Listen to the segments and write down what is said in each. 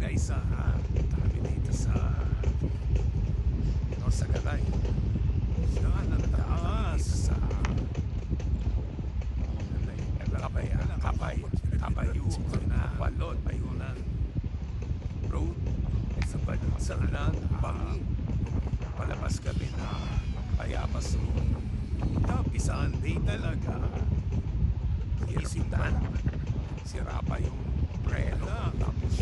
guys sa kami dito sa Norsagaray. Saan ang taas sa kabayo na balon bayunan road sa Balsanan palabas kami na Payabas road. Isang day talaga isipan sira pa yung preno tapos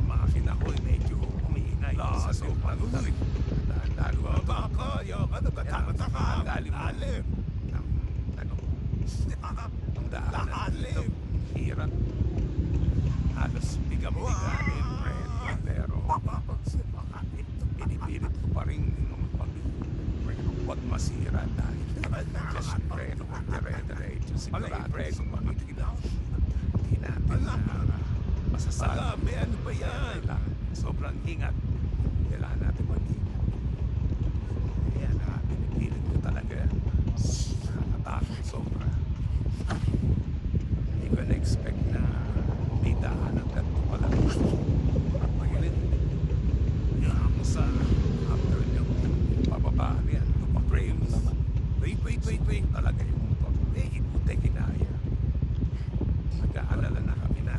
makina ko medyo umiingay sa sobrang tarik lalo baka yung ano ang lalim ng ano ang daanan dito hirap halos bigam-biganin pero pinipilit ko pa rin huwag masira dahil just preno dire-diretso sigurado sa pamilya hindi natin masasabi ano ba yan sobrang ingat kailangan natin mag-ingat kaya pinipilit ko talaga nakatakot sobra hindi ko na-expect na may daan ang ganito pala at magalit ako sa after nyo pababaan yan pray mo naman wait talaga yung motor ibuti kinaya nag-aalala na kami na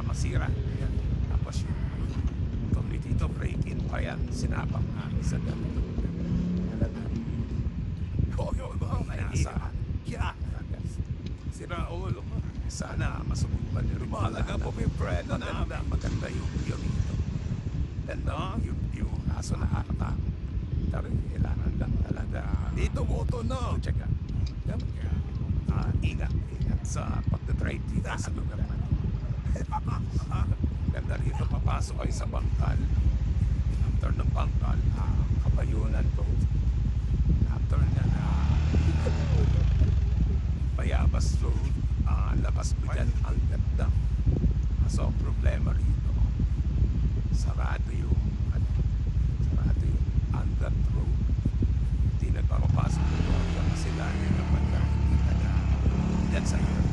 masira yan tapos yung tuloy dito break-in pa yan sinabang namin sa ganito nasa sira ulo sana masubukan nyo rin malaga po may friend maganda yung view dito ganda yung kaso nakakatakot pero kailangan lang talaga dito moto na tsaka ingat sa pagdadrive dito sa lugar na ganda rito papasok kayo sa bangkal after ng bangkal Kabayunan Road after niya na Payabas Road labas mo dyan ang ganda so problema rito sarado yung Angat Road hindi nagpapapasok yung kasi lalo naman na hindi taga dyan sa iyo